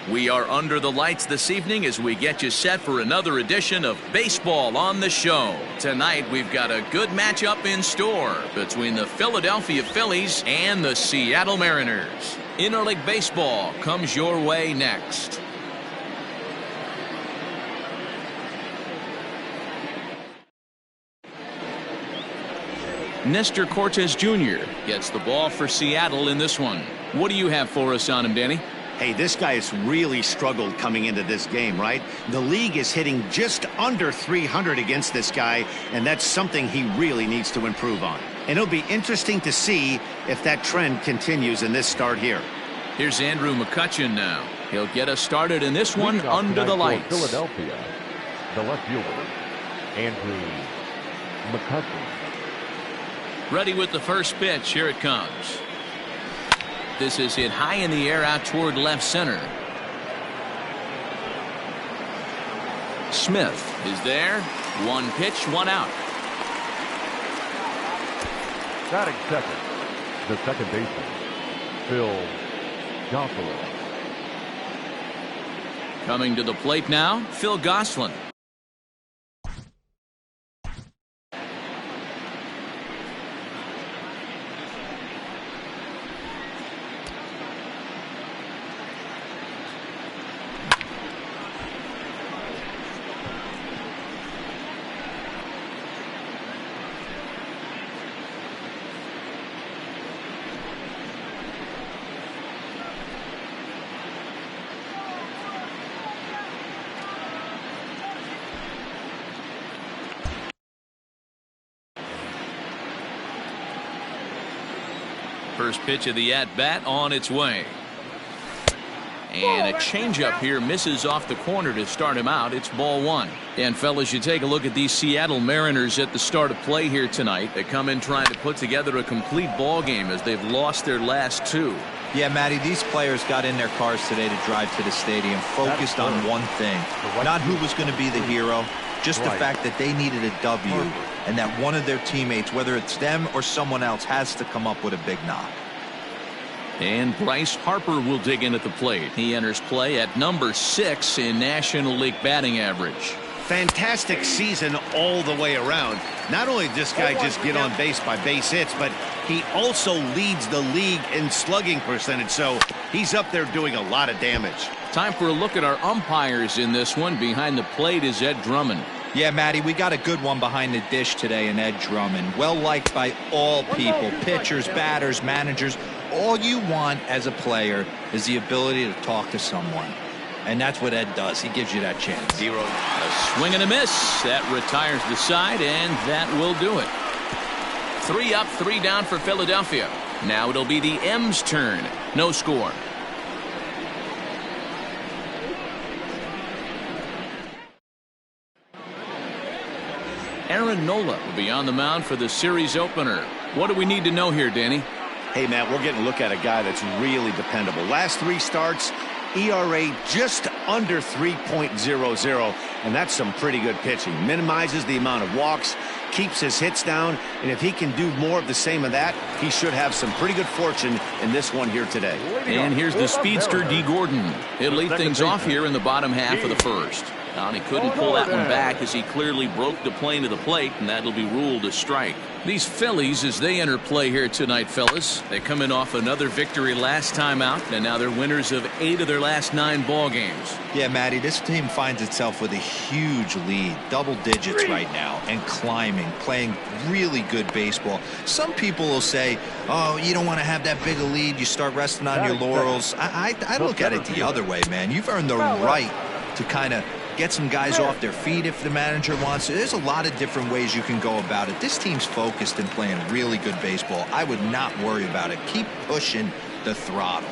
We are under the lights this evening as we get you set for another edition of Baseball on the Show. Tonight we've got a good matchup in store between the Philadelphia Phillies and the Seattle Mariners. Interleague Baseball comes your way next. Nestor Cortes Jr. gets the ball for Seattle in this one. What do you have for us on him, Danny? Hey, this guy has really struggled coming into this game, right? The league is hitting just under 300 against this guy, and that's something he really needs to improve on. And it'll be interesting to see if that trend continues in this start here. Here's Andrew Mccutchen now. He'll get us started in this one under the lights. Philadelphia, the left fielder, Andrew Mccutche. Ready with the first pitch. Here it comes. This is hit high in the air out toward left center. Smith is there. One pitch, one out. Batting second, the second baseman, Phil Gosselin. Coming to the plate now, Phil Gosselin. First pitch of the at-bat on its way. And a changeup here misses off the corner to start him out. It's ball one. And fellas, you take a look at these Seattle Mariners at the start of play here tonight. They come in trying to put together a complete ball game as they've lost their last two. Yeah, Matty, these players got in their cars today to drive to the stadium, focused on one thing. Not who was going to be the hero, just the fact that they needed a W, and that one of their teammates, whether it's them or someone else, has to come up with a big knock. And Bryce Harper will dig in at the plate. He enters play at number 6 in National League batting average. Fantastic season all the way around. Not only did this guy just get on base by base hits, but he also leads the league in slugging percentage, so he's up there doing a lot of damage. Time for a look at our umpires in this one. Behind the plate is Ed Drummond. Yeah, Matty, we got a good one behind the dish today in Ed Drummond. Well liked by all people, pitchers, batters, managers. All you want as a player is the ability to talk to someone. And that's what Ed does. He gives you that chance. A swing and a miss. That retires the side, and that will do it. 3 up, 3 down for Philadelphia. Now it'll be the M's turn. No score. Aaron Nola will be on the mound for the series opener. What do we need to know here, Danny? Hey, Matt, we're getting a look at a guy that's really dependable. Last 3 starts, ERA just under 3.00, and that's some pretty good pitching. Minimizes the amount of walks, keeps his hits down, and if he can do more of the same of that, he should have some pretty good fortune in this one here today. And here's the speedster, D. Gordon. He'll lead things off here in the bottom half of the first. Now, he couldn't pull that one back as he clearly broke the plane to the plate, and that'll be ruled a strike. These Phillies, as they enter play here tonight, fellas, they come in off another victory last time out, and now they're winners of 8 of their last 9 ball games. Yeah, Matty, this team finds itself with a huge lead, double digits right now, and climbing, playing really good baseball. Some people will say, oh, you don't want to have that big a lead, you start resting on your laurels. I look at it the other way, man. You've earned the right to kind of get some guys off their feet if the manager wants to. There's a lot of different ways you can go about it. This team's focused and playing really good baseball. I would not worry about it. Keep pushing the throttle.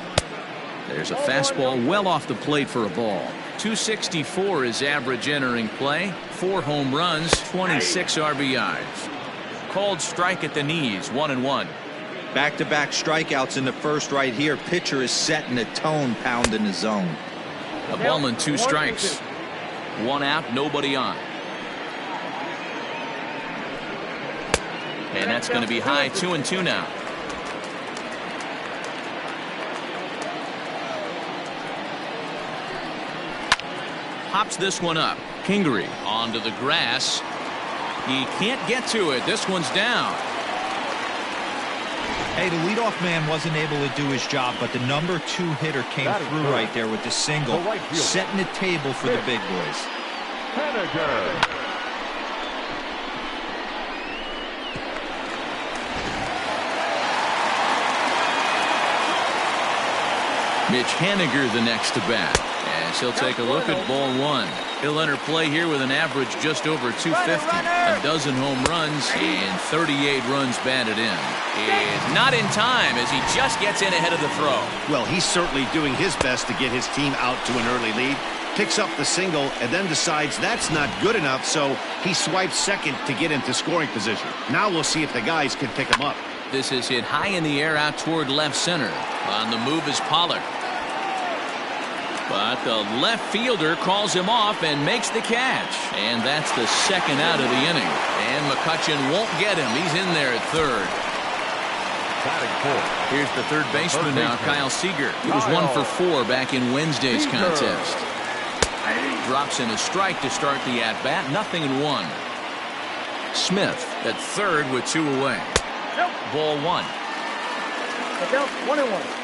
There's a fastball well off the plate for a ball. 264 is average entering play. 4 home runs, 26 RBIs. Called strike at the knees, 1-1. Back-to-back strikeouts in the first right here. Pitcher is setting the tone, pounding the zone. A ball and 2 strikes. 1 out, nobody on. And that's going to be high, 2-2 now. pops this one up. Kingery onto the grass. He can't get to it. This one's down. Hey, the leadoff man wasn't able to do his job, but the number 2 hitter came through right there with the single, setting the table for the big boys. Mitch Haniger the next to bat. As he'll take a look at ball 1. He'll enter play here with an average just over 250. A dozen home runs and 38 runs batted in. And not in time as he just gets in ahead of the throw. Well, he's certainly doing his best to get his team out to an early lead. Picks up the single and then decides that's not good enough, so he swipes second to get into scoring position. Now we'll see if the guys can pick him up. This is hit high in the air out toward left center. On the move is Pollock. But the left fielder calls him off and makes the catch. And that's the second out of the inning. And Mccutchen won't get him. He's in there at third. Here's the third baseman now, Kyle Seager. He was 1 for 4 back in Wednesday's contest. Drops in a strike to start the at-bat. 0-1. Smith at third with 2 away. Ball 1. 1-1.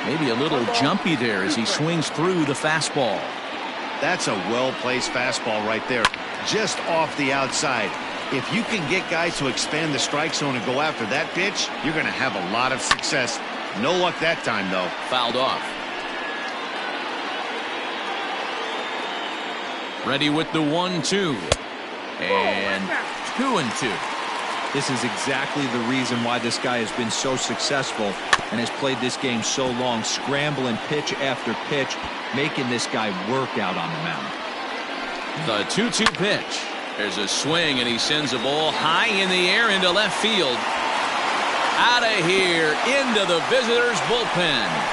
Maybe a little jumpy there as he swings through the fastball. That's a well-placed fastball right there, just off the outside. If you can get guys to expand the strike zone and go after that pitch, you're going to have a lot of success. No luck that time, though. Fouled off. Ready with the 1-2. And 2-2. This is exactly the reason why this guy has been so successful and has played this game so long, scrambling pitch after pitch, making this guy work out on the mound. The 2-2 pitch. There's a swing, and he sends a ball high in the air into left field. Out of here, into the visitors' bullpen.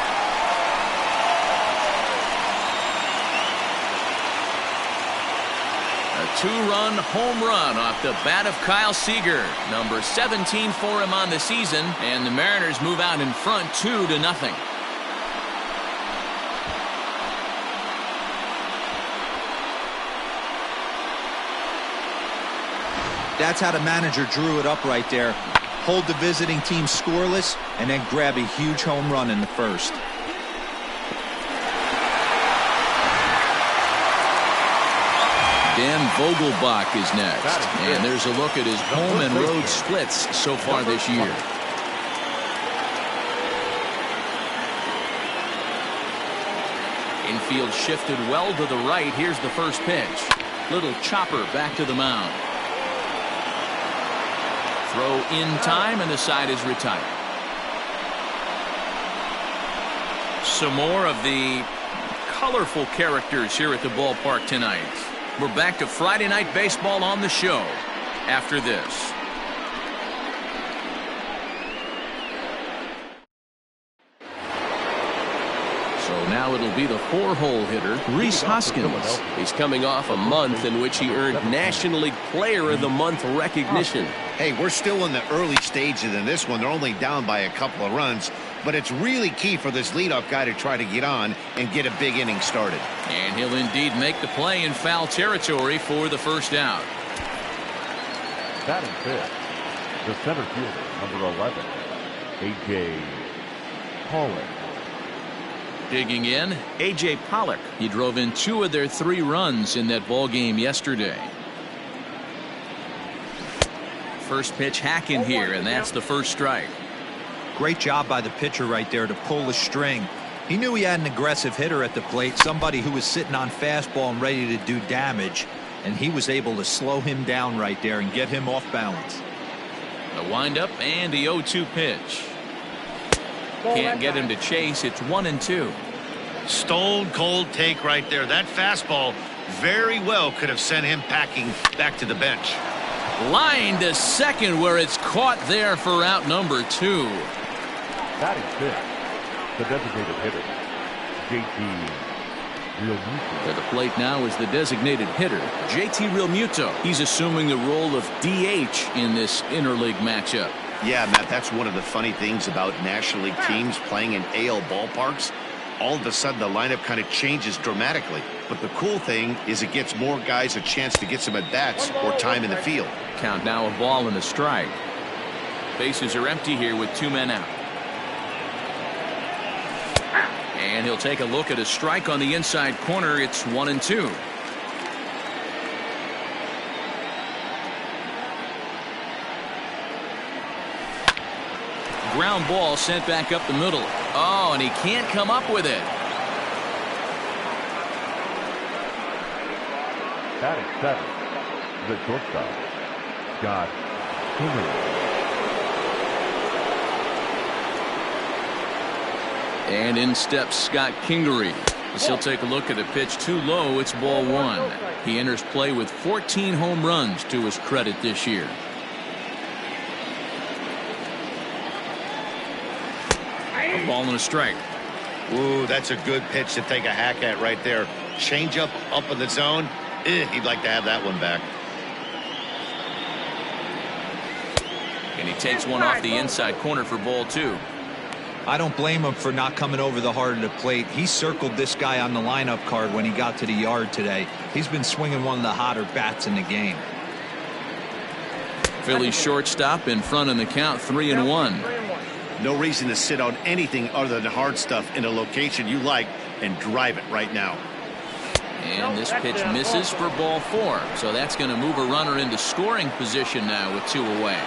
A 2-run home run off the bat of Kyle Seager. Number 17 for him on the season, and the Mariners move out in front 2-0. That's how the manager drew it up right there. Hold the visiting team scoreless and then grab a huge home run in the first. Dan Vogelbach is next. And there's a look at his home and road splits so far this year. Infield shifted well to the right. Here's the first pitch. Little chopper back to the mound. Throw in time, and the side is retired. Some more of the colorful characters here at the ballpark tonight. We're back to Friday Night Baseball on the show after this. So now it'll be the 4-hole hitter, Rhys Hoskins. He's coming off a month in which he earned National League Player of the Month recognition. Hey, we're still in the early stages in this one. They're only down by a couple of runs, but it's really key for this leadoff guy to try to get on and get a big inning started. And he'll indeed make the play in foul territory for the first out. Batting fifth, the center fielder, number 11, A.J. Pollock. Digging in, A.J. Pollock. He drove in 2 of their 3 runs in that ball game yesterday. First pitch hack in here, and that's the first strike. Great job by the pitcher right there to pull the string. He knew he had an aggressive hitter at the plate, somebody who was sitting on fastball and ready to do damage, and he was able to slow him down right there and get him off balance. The windup and the 0-2 pitch. Can't get him to chase. It's 1-2. Stone cold take right there. That fastball very well could have sent him packing back to the bench. Line to second where it's caught there for out number 2. Batting fifth, the designated hitter, J.T. Realmuto. At the plate now is the designated hitter, J.T. Realmuto. He's assuming the role of DH in this interleague matchup. Yeah, Matt, that's one of the funny things about National League teams playing in AL ballparks. all of a sudden the lineup kind of changes dramatically. But the cool thing is it gets more guys a chance to get some at-bats or time in the field. Count now, a ball and a strike. Bases are empty here with 2 men out. And he'll take a look at a strike on the inside corner. It's 1-2. Ground ball sent back up the middle. Oh, and he can't come up with it. Batting 7, the shortstop, Scott Kingery. And in steps Scott Kingery. As he'll take a look at a pitch too low. It's ball 1. He enters play with 14 home runs to his credit this year. A ball and a strike. Ooh, that's a good pitch to take a hack at right there. Change up in the zone. He'd like to have that one back. And he takes one off the inside corner for ball 2. I don't blame him for not coming over the heart of the plate. He circled this guy on the lineup card when he got to the yard today. He's been swinging one of the hotter bats in the game. Phillies shortstop in front in the count, 3-1. No reason to sit on anything other than hard stuff in a location you like and drive it right now. And this pitch misses for ball 4. So that's going to move a runner into scoring position now with 2 away.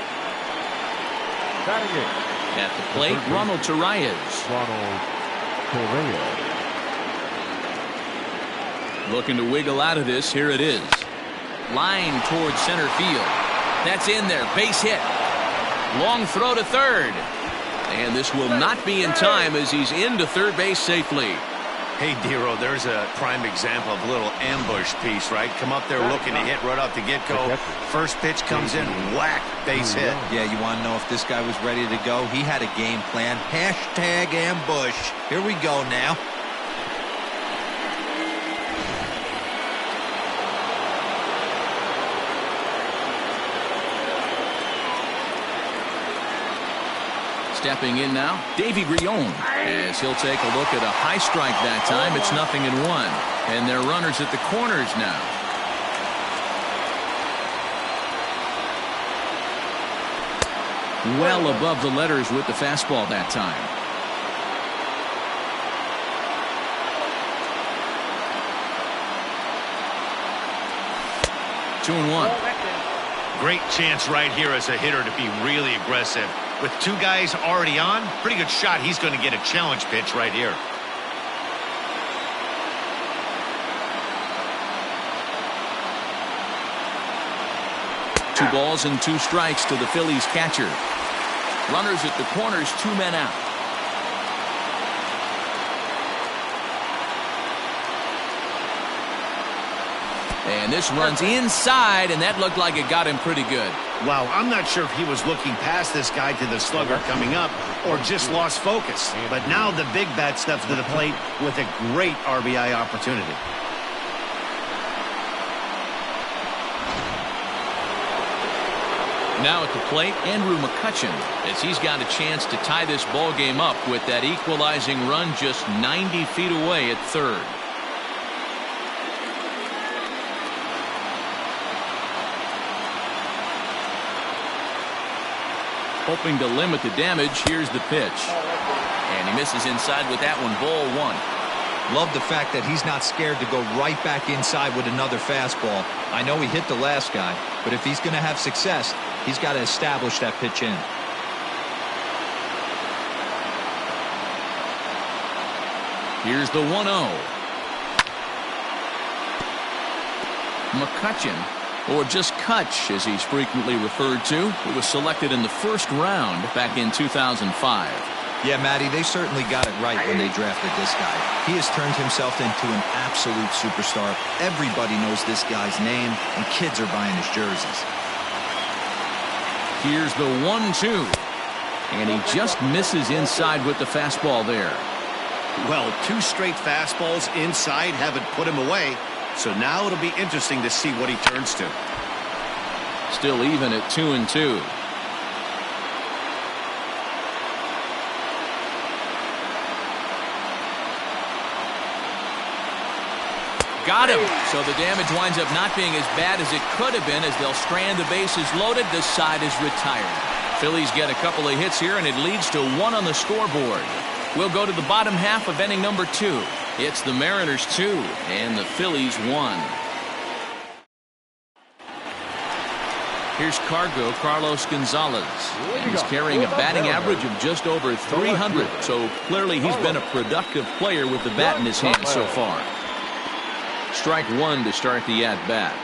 At the plate, Ronald Torreyes. Looking to wiggle out of this. Here it is. Line towards center field. That's in there. Base hit. Long throw to third. And this will not be in time as he's into third base safely. Hey, Dero, there's a prime example of a little ambush piece, right? Come up there looking to hit right off the get-go. First pitch comes in, whack, base hit. Yeah, you want to know if this guy was ready to go? He had a game plan. Hashtag ambush. Here we go now. Stepping in now, Davy Grion, as he'll take a look at a high strike that time. It's 0-1, and they're runners at the corners now. Well above the letters with the fastball that time. Two and 1. Great chance right here as a hitter to be really aggressive. With 2 guys already on, pretty good shot. He's going to get a challenge pitch right here. Two balls and 2 strikes to the Phillies catcher. Runners at the corners, 2 men out. And this runs inside, and that looked like it got him pretty good. Wow, I'm not sure if he was looking past this guy to the slugger coming up or just lost focus. But now the big bat steps to the plate with a great RBI opportunity. Now at the plate, Andrew Mccutchen, as he's got a chance to tie this ball game up with that equalizing run just 90 feet away at third. Hoping to limit the damage, here's the pitch. And he misses inside with that one, ball 1. Love the fact that he's not scared to go right back inside with another fastball. I know he hit the last guy, but if he's going to have success, he's got to establish that pitch in. Here's the 1-0. Mccutchen, or just Cutch as he's frequently referred to, who was selected in the first round back in 2005. Yeah, Matty, they certainly got it right when they drafted this guy. He has turned himself into an absolute superstar. Everybody knows this guy's name, and kids are buying his jerseys. Here's the 1-2. And he just misses inside with the fastball there. Well, 2 straight fastballs inside haven't put him away. So now it'll be interesting to see what he turns to. Still even at 2-2. Got him. So the damage winds up not being as bad as it could have been, as they'll strand the bases loaded. The side is retired. Phillies get a couple of hits here, and it leads to 1 on the scoreboard. We'll go to the bottom half of inning number 2. It's the Mariners 2 and the Phillies 1. Here's Carlos Gonzalez. And he's carrying a batting average of just over 300. So clearly he's been a productive player with the bat in his hand so far. Strike 1 to start the at-bat.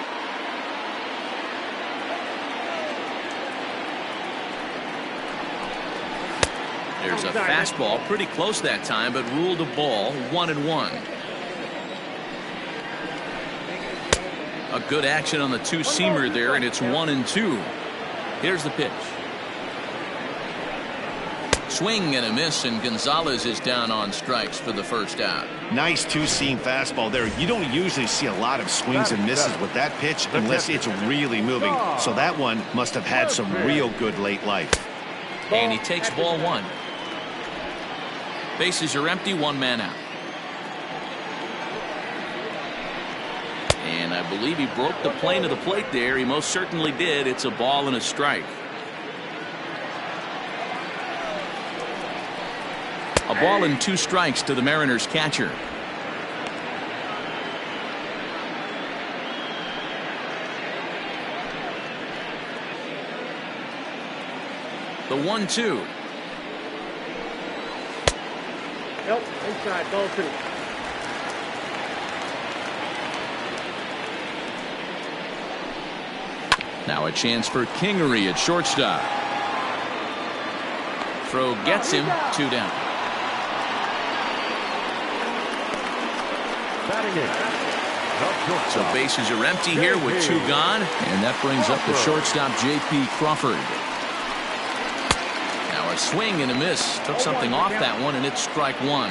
There's a fastball pretty close that time, but ruled a ball. 1-1. A good action on the two-seamer there, and it's 1-2. Here's the pitch. Swing and a miss, and Gonzalez is down on strikes for the first out. Nice two-seam fastball there. You don't usually see a lot of swings and misses with that pitch unless it's really moving. So that one must have had some real good late life. And he takes ball 1. Bases are empty, 1 man out. And I believe he broke the plane of the plate there. He most certainly did. It's a ball and a strike. A ball and 2 strikes to the Mariners catcher. The 1-2. Nope, inside, ball 2. Now a chance for Kingery at shortstop. Throw gets him, 2 down. So bases are empty here with 2 gone, and that brings up the shortstop J.P. Crawford. Now a swing and a miss. Took something off that one, and it's strike 1.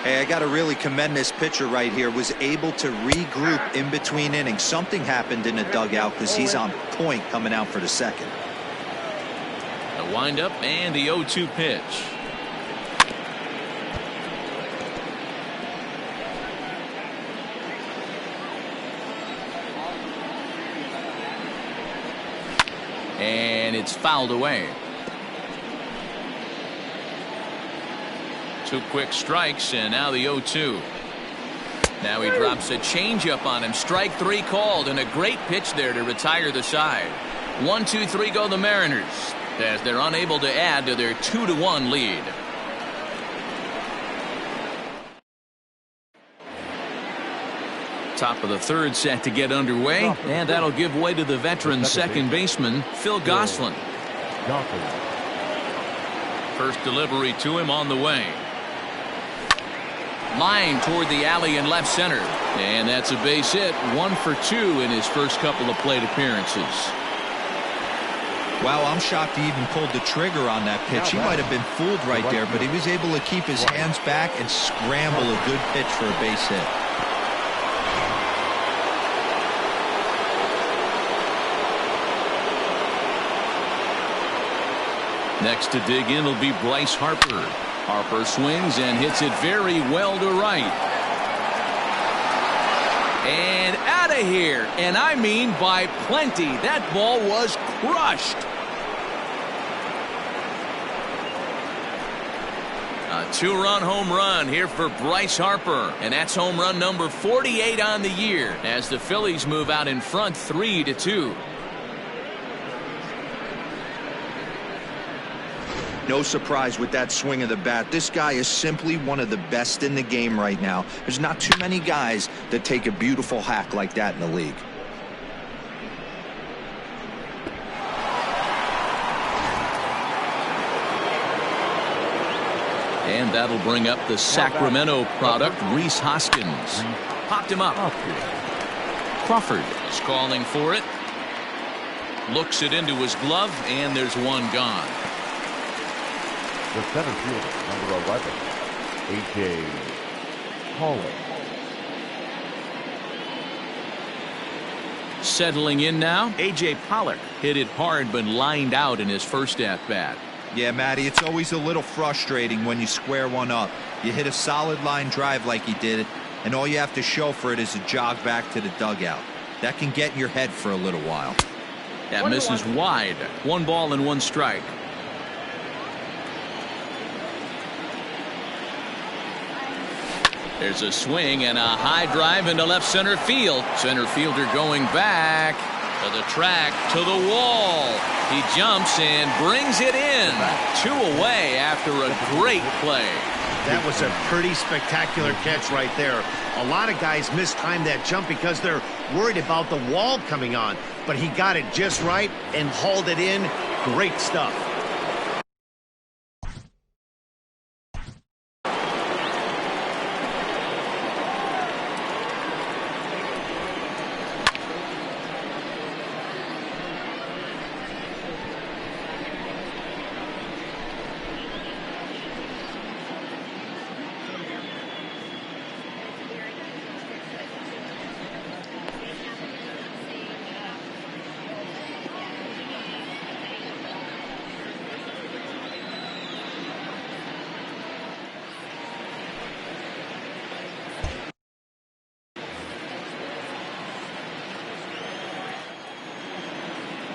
Hey, I got to really commend this pitcher right here. Was able to regroup in between innings. Something happened in the dugout because he's on point coming out for the second. The windup and the 0-2 pitch. And it's fouled away. 2 quick strikes, and now the 0-2. Now he drops a changeup on him. Strike 3 called, and a great pitch there to retire the side. 1-2-3 go the Mariners, as they're unable to add to their 2-1 lead. Top of the 3rd set to get underway, and that'll give way to the veteran second baseman Phil Gosselin. First delivery to him on the way. Line toward the alley in left center, and that's a base hit. 1 for 2 in his first couple of plate appearances. Wow, I'm shocked he even pulled the trigger on that pitch. He might have been fooled right there, but he was able to keep his hands back and scramble a good pitch for a base hit. Next to dig in will be Bryce Harper. Harper swings and hits it very well to right. And out of here. And I mean by plenty. That ball was crushed. A 2-run home run here for Bryce Harper. And that's home run number 48 on the year, as the Phillies move out in front 3-2. No surprise with that swing of the bat. This guy is simply one of the best in the game right now. There's not too many guys that take a beautiful hack like that in the league. And that'll bring up the Sacramento product, Rhys Hoskins. Popped him up. Crawford is calling for it. Looks it into his glove, and there's 1 gone. The center fielder, number 11, A.J. Pollock. Settling in now, A.J. Pollock hit it hard but lined out in his first at-bat. Yeah, Matty, it's always a little frustrating when you square one up. You hit a solid line drive like he did, and all you have to show for it is a jog back to the dugout. That can get in your head for a little while. That misses wide. 1 ball and 1 strike. There's a swing and a high drive into left center field. Center fielder going back to the track, to the wall. He jumps and brings it in. 2 away after a great play. That was a pretty spectacular catch right there. A lot of guys mistime that jump because they're worried about the wall coming on. But he got it just right and hauled it in. Great stuff.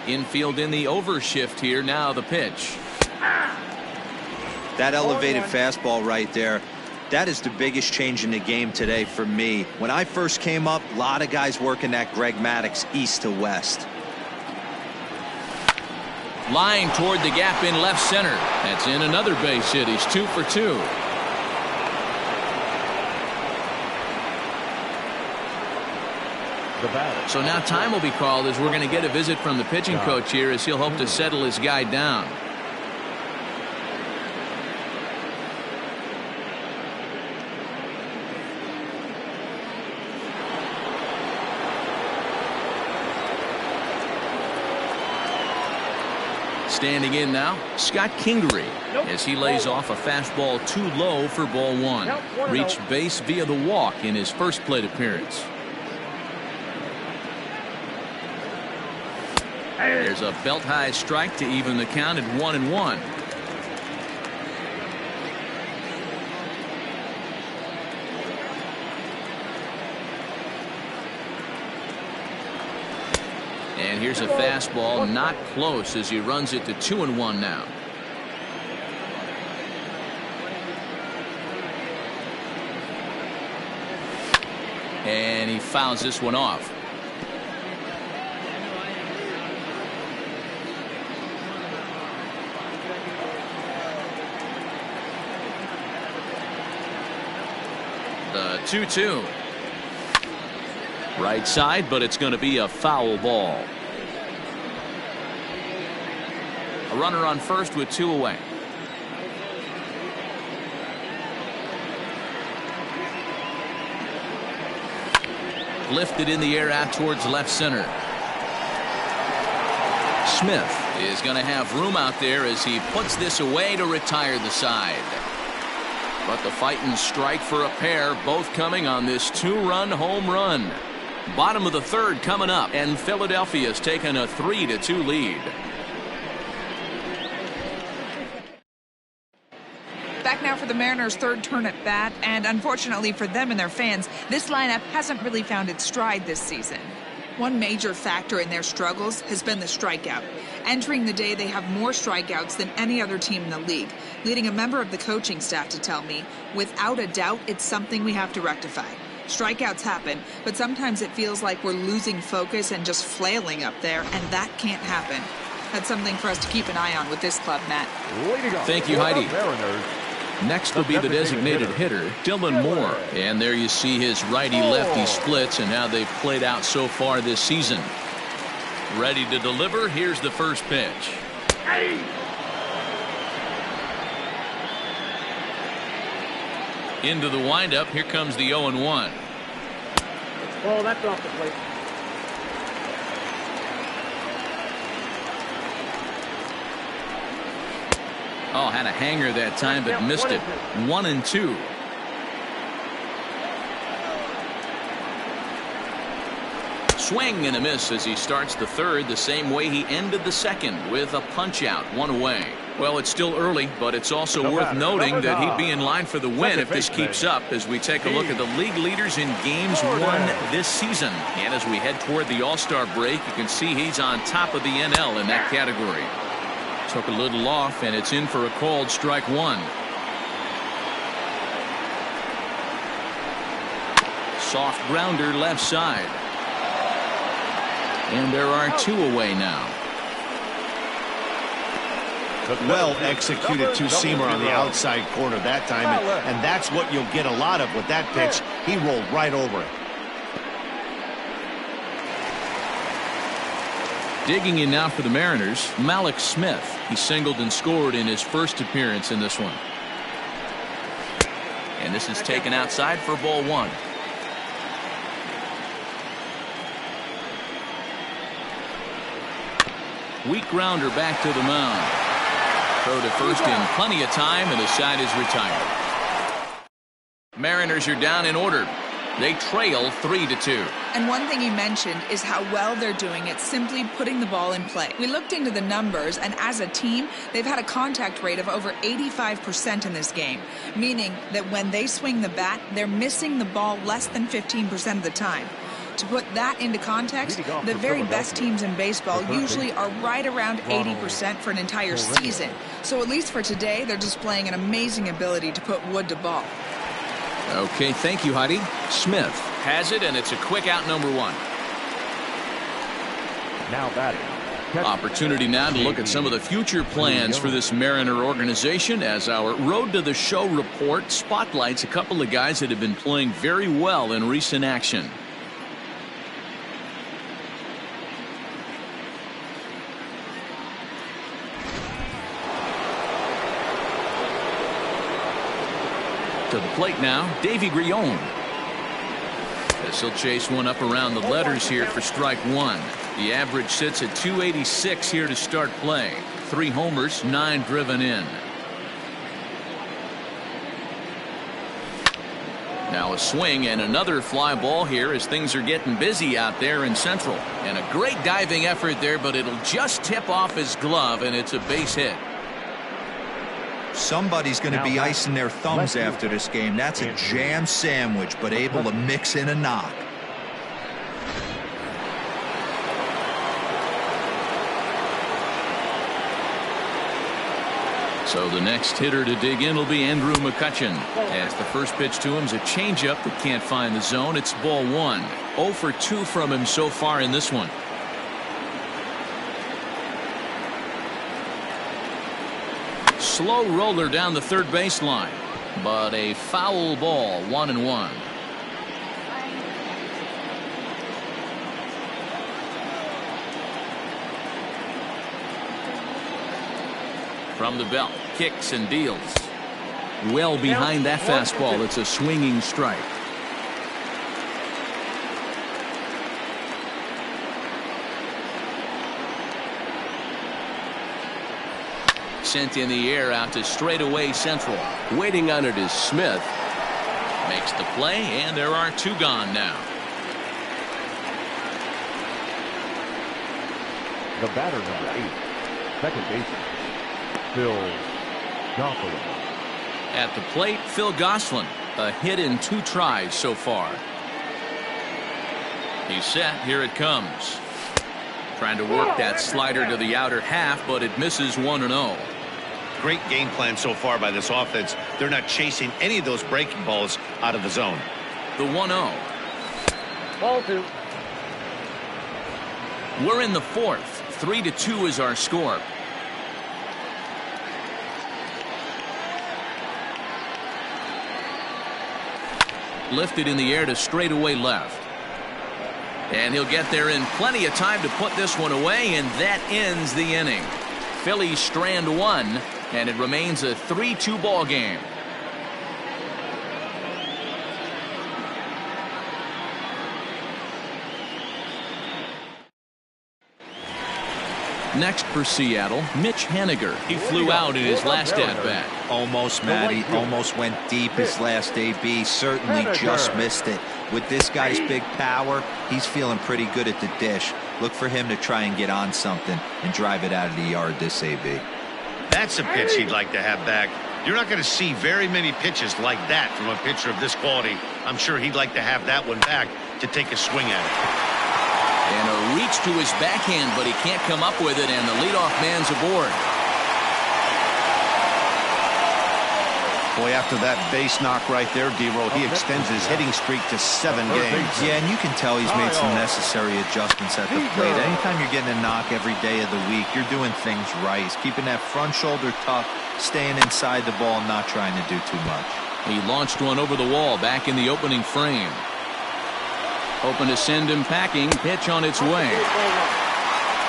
Infield in the overshift here. Now the pitch. That elevated fastball right there, that is the biggest change in the game today for me. When I first came up, a lot of guys working that Greg Maddux east to west. Line toward the gap in left center. That's in another base hit. He's 2 for 2. So now time will be called as we're going to get a visit from the pitching coach here as he'll hope to settle his guy down. Standing in now, Scott Kingery, as he lays off a fastball too low for ball 1. Reached base via the walk in his first plate appearance. There's a belt-high strike to even the count at 1-1. And here's a fastball not close as he runs it to 2-1 now. And he fouls this one off. The 2-2. Right side, but it's going to be a foul ball. A runner on first with 2 away. Lifted in the air out towards left center. Smith is going to have room out there as he puts this away to retire the side. But the fighting strike for a pair, both coming on this 2-run home run. Bottom of the 3rd coming up, and Philadelphia's taken a 3-2 lead. Back now for the Mariners' 3rd turn at bat, and unfortunately for them and their fans, this lineup hasn't really found its stride this season. One major factor in their struggles has been the strikeout. Entering the day, they have more strikeouts than any other team in the league, leading a member of the coaching staff to tell me, without a doubt, it's something we have to rectify. Strikeouts happen, but sometimes it feels like we're losing focus and just flailing up there, and that can't happen. That's something for us to keep an eye on with this club, Matt. Thank you, Heidi. Next will be the designated hitter, Tillman Moore. And there you see his righty-lefty splits and how they've played out so far this season. Ready to deliver. Here's the first pitch. Into the windup. Here comes the 0-1. Oh, that's off the plate. Oh, had a hanger that time, but missed it. 1-2. Swing and a miss as he starts the third the same way he ended the second, with a punch out, one away. Well, it's still early, but it's also worth noting that he'd be in line for the win if this keeps up, as we take a look at the league leaders in games won this season. And as we head toward the All-Star break, you can see he's on top of the NL in that category. Took a little off, and it's in for a called strike one. Soft grounder left side. And there are two away now. Well executed two-seamer on the outside corner that time, and that's what you'll get a lot of with that pitch. He rolled right over it. Digging in now for the Mariners, Malik Smith. He singled and scored in his first appearance in this one. And this is taken outside for ball one. Weak grounder back to the mound. Throw to first in plenty of time, and the side is retired. Mariners are down in order. They trail 3-2. And one thing he mentioned is how well they're doing at simply putting the ball in play. We looked into the numbers, and as a team, they've had a contact rate of over 85% in this game, meaning that when they swing the bat, they're missing the ball less than 15% of the time. To put that into context, the very best teams in baseball usually are right around 80% for an entire season. So at least for today, they're displaying an amazing ability to put wood to ball. Okay, thank you, Heidi. Smith has it, and it's a quick out, number one. Now batting. Opportunity now to look at some of the future plans for this Mariner organization, as our Road to the Show report spotlights a couple of guys that have been playing very well in recent action. To the plate now, Davy Grion. As he'll chase one up around the letters here for strike one. The average sits at 286 here to start play. 3 homers, 9 driven in. Now a swing and another fly ball here as things are getting busy out there in Central. And a great diving effort there, but it'll just tip off his glove, and it's a base hit. Somebody's going to be icing their thumbs after this game. That's a jam sandwich, but able to mix in a knock. So the next hitter to dig in will be Andrew Mccutchen. As the first pitch to him is a changeup that can't find the zone. It's ball one. 0 for 2 from him so far in this one. Slow roller down the third baseline, but a foul ball, 1-1. From the belt, kicks and deals. Well behind that fastball, it's a swinging strike. Sent in the air out to straightaway Central. Waiting on it is Smith. Makes the play, and there are 2 gone now. The batter, number 8, second baseman, Phil Gosselin. At the plate, Phil Gosselin. A hit in 2 tries so far. He's set. Here it comes. Trying to work that slider to the outer half, but it misses 1-0. Great game plan so far by this offense. They're not chasing any of those breaking balls out of the zone. The 1-0. Ball 2. We're in the 4th. 3-2 is our score. Lifted in the air to straightaway left. And he'll get there in plenty of time to put this one away, and that ends the inning. Phillies strand 1, and it remains a 3-2 ball game. Next for Seattle, Mitch Haniger. He flew out in his last at-bat. Almost, Matty. Almost went deep his last AB. Certainly just missed it. With this guy's big power, he's feeling pretty good at the dish. Look for him to try and get on something and drive it out of the yard this AB. That's a pitch he'd like to have back. You're not going to see very many pitches like that from a pitcher of this quality. I'm sure he'd like to have that one back to take a swing at it. And a reach to his backhand, but he can't come up with it, and the leadoff man's aboard. Boy, after that base knock right there, D-Roll, he extends his hitting streak to 7 games. Yeah, and you can tell he's made some necessary adjustments at the plate. Anytime you're getting a knock every day of the week, you're doing things right. He's keeping that front shoulder tucked, staying inside the ball, not trying to do too much. He launched one over the wall back in the opening frame. Hoping to send him packing. Pitch on its way.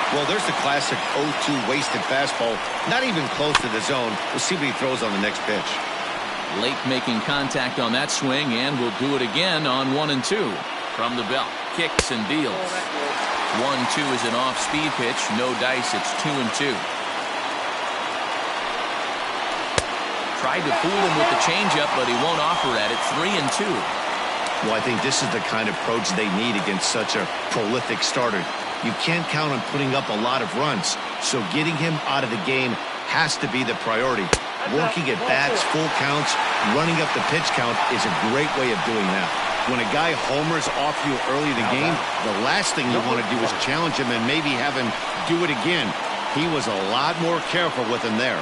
Well, there's the classic 0-2 wasted fastball. Not even close to the zone. We'll see what he throws on the next pitch. Late making contact on that swing, and will do it again on 1 and 2. From the belt, kicks and deals. 1-2 is an off-speed pitch. No dice. It's 2 and 2. Tried to fool him with the changeup, but he won't offer at it. 3 and 2. Well, I think this is the kind of approach they need against such a prolific starter. You can't count on putting up a lot of runs, so getting him out of the game has to be the priority. Working at bats, full counts, running up the pitch count is a great way of doing that. When a guy homers off you early in the game, the last thing you want to do is challenge him and maybe have him do it again. He was a lot more careful with him there.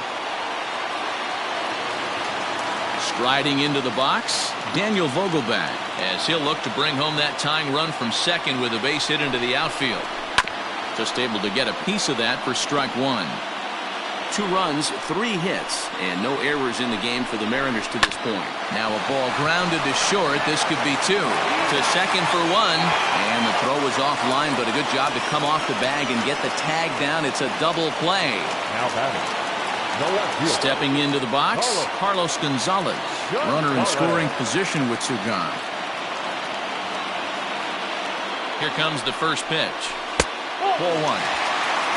Striding into the box, Daniel Vogelbach, as he'll look to bring home that tying run from second with a base hit into the outfield. Just able to get a piece of that for strike 1. 2 runs, 3 hits, and no errors in the game for the Mariners to this point. Now a ball grounded to short. This could be 2. To second for 1, and the throw was offline, but a good job to come off the bag and get the tag down. It's a double play. Now batting. Stepping into the box, Carlos Gonzalez. Runner in scoring position with 2 gone. Here comes the first pitch. Ball 1.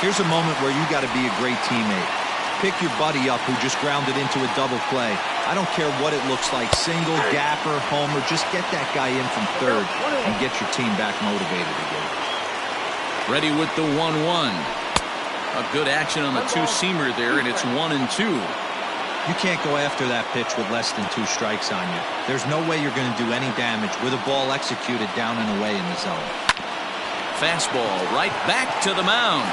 Here's a moment where you got to be a great teammate. Pick your buddy up who just grounded into a double play. I don't care what it looks like, single, gapper, homer, just get that guy in from third and get your team back motivated again. Ready with the 1-1. A good action on the 2-seamer there, and it's 1 and 2. You can't go after that pitch with less than 2 strikes on you. There's no way you're going to do any damage with a ball executed down and away in the zone. Fastball right back to the mound.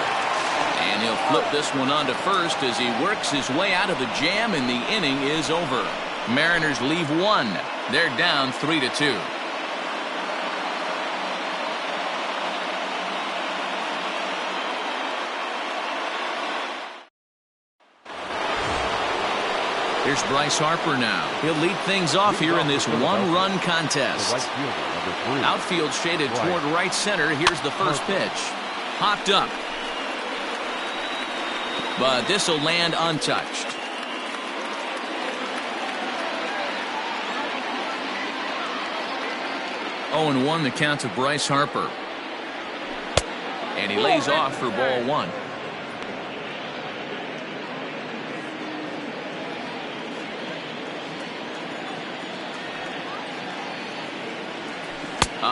And he'll flip this one onto first as he works his way out of the jam, and the inning is over. Mariners leave 1. They're down 3-2. Here's Bryce Harper now. He'll lead things off here in this 1-run contest. Outfield shaded toward right center. Here's the first pitch. Hopped up. But this will land untouched. Oh, and 1 the count to Bryce Harper. And he lays off for ball 1.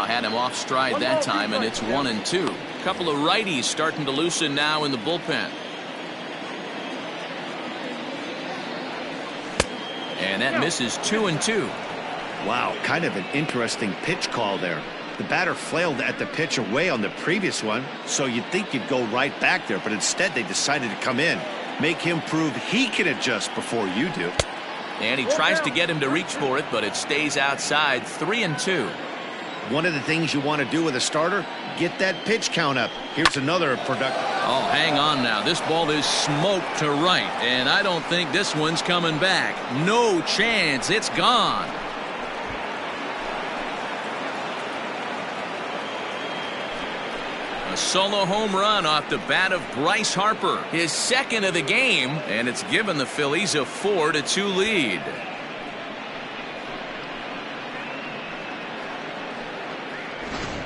Had him off stride that time, and it's 1 and 2. Couple of righties starting to loosen now in the bullpen. And that misses 2 and 2. Wow, kind of an interesting pitch call there. The batter flailed at the pitch away on the previous one, so you'd think you'd go right back there, but instead they decided to come in, make him prove he can adjust before you do. And he tries to get him to reach for it, but it stays outside. 3 and 2. One of the things you want to do with a starter, get that pitch count up. Here's another productive. Oh, hang on now. This ball is smoked to right, and I don't think this one's coming back. No chance. It's gone. A solo home run off the bat of Bryce Harper, his second of the game, and it's given the Phillies a 4-2 lead.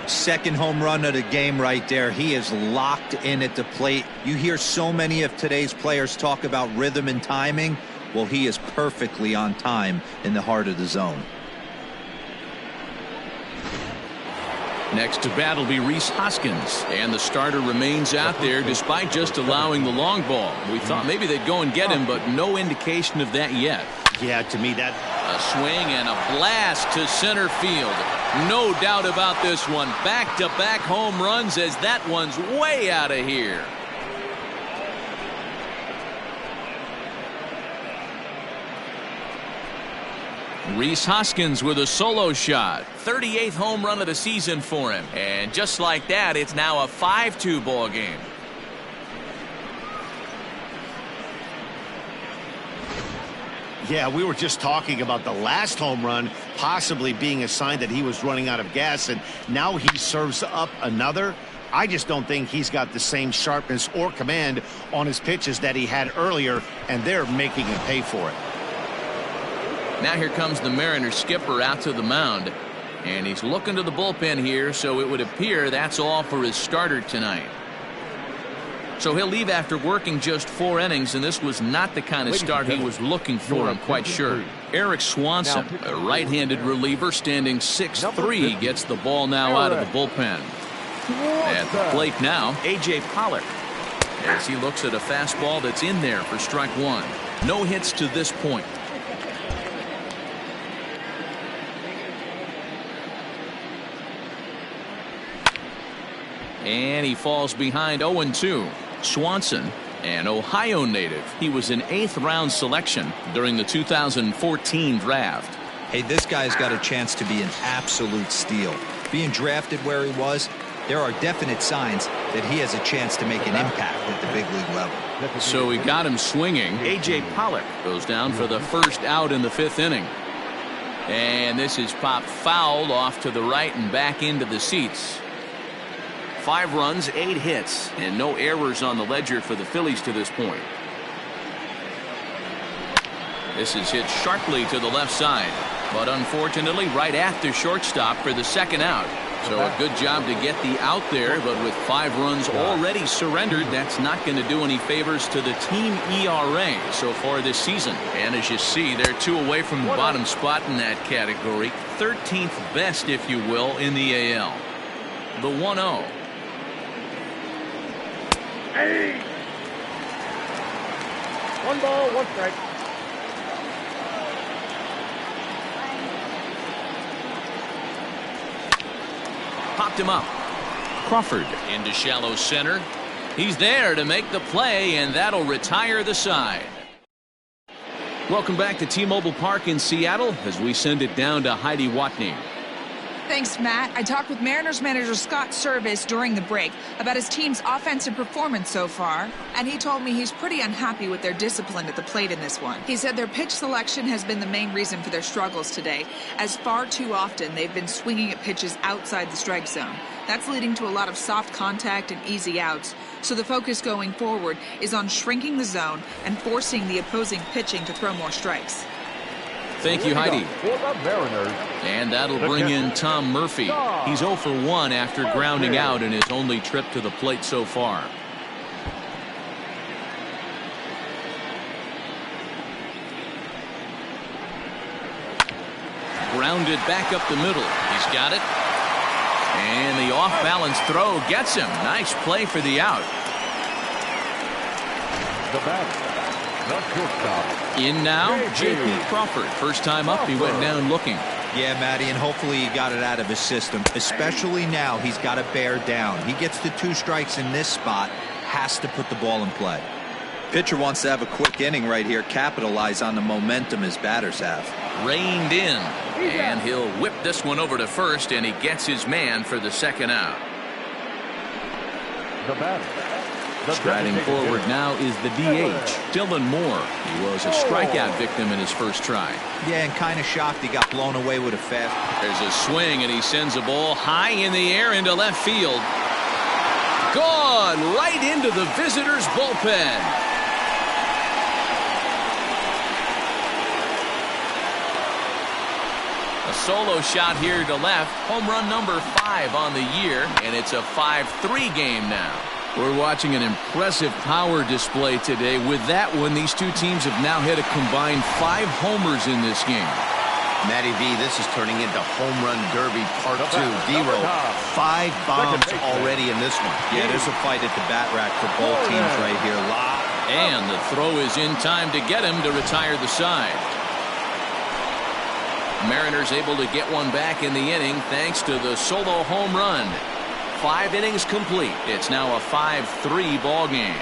Second home run of the game right there. He is locked in at the plate. You hear so many of today's players talk about rhythm and timing. Well, he is perfectly on time in the heart of the zone. Next to bat will be Rhys Hoskins, and the starter remains out there despite just allowing the long ball. We thought maybe they'd go and get him, but no indication of that yet. Yeah, to me that a swing and a blast to center field. No doubt about this one. Back-to-back home runs as that one's way out of here. Rhys Hoskins with a solo shot. 38th home run of the season for him. And just like that, it's now a 5-2 ball game. Yeah, we were just talking about the last home run possibly being a sign that he was running out of gas, and now he serves up another. I just don't think he's got the same sharpness or command on his pitches that he had earlier, and they're making him pay for it. Now here comes the Mariners skipper out to the mound, and he's looking to the bullpen here, so it would appear that's all for his starter tonight. So he'll leave after working just 4 innings, and this was not the kind of start he was looking for, I'm quite sure. Eric Swanson, a right-handed reliever standing 6'3", gets the ball now out of the bullpen. At the plate now, A.J. Pollock, as he looks at a fastball that's in there for strike 1. No hits to this point. And he falls behind 0-2. Swanson, an Ohio native. He was an 8th-round selection during the 2014 draft. Hey, this guy's got a chance to be an absolute steal. Being drafted where he was, there are definite signs that he has a chance to make an impact at the big league level. So he got him swinging. A.J. Pollock goes down for the first out in the 5th inning. And this is popped foul off to the right and back into the seats. 5 runs, 8 hits, and no errors on the ledger for the Phillies to this point. This is hit sharply to the left side, but unfortunately right at the shortstop for the second out. So a good job to get the out there, but with 5 runs already surrendered, that's not going to do any favors to the team ERA so far this season. And as you see, they're 2 away from the bottom spot in that category. 13th best, if you will, in the AL. The 1-0. Hey. 1 ball, 1 strike. Popped him up. Crawford into shallow center. He's there to make the play, and that'll retire the side. Welcome back to T-Mobile Park in Seattle as we send it down to Heidi Watney. Thanks, Matt. I talked with Mariners manager Scott Service during the break about his team's offensive performance so far, and he told me he's pretty unhappy with their discipline at the plate in this one. He said their pitch selection has been the main reason for their struggles today, as far too often they've been swinging at pitches outside the strike zone. That's leading to a lot of soft contact and easy outs, so the focus going forward is on shrinking the zone and forcing the opposing pitching to throw more strikes. Thank you, Heidi. And that'll bring in Tom Murphy. He's 0 for 1 after grounding out in his only trip to the plate so far. Grounded back up the middle. He's got it. And the off-balance throw gets him. Nice play for the out. The batter. In now, J.P. Crawford. First time up, he went down looking. Yeah, Matty, and hopefully he got it out of his system. Especially now, he's got to bear down. He gets the 2 strikes in this spot, has to put the ball in play. Pitcher wants to have a quick inning right here, capitalize on the momentum his batters have. Reined in, and he'll whip this one over to first, and he gets his man for the second out. The batter. Striding forward now is the DH, Tillman Moore. He was a strikeout victim in his first try. Yeah, and kind of shocked he got blown away with a fast. There's a swing, and he sends a ball high in the air into left field. Gone right into the visitors' bullpen. A solo shot here to left. Home run number 5 on the year, and it's a 5-3 game now. We're watching an impressive power display today. With that one, these two teams have now hit a combined 5 homers in this game. Matty V, this is turning into home run derby part 2. D-Row, 5 bombs already in this one. Yeah, there's a fight at the bat rack for both teams right here. And the throw is in time to get him to retire the side. Mariners able to get one back in the inning thanks to the solo home run. 5 innings complete. It's now a 5-3 ball game.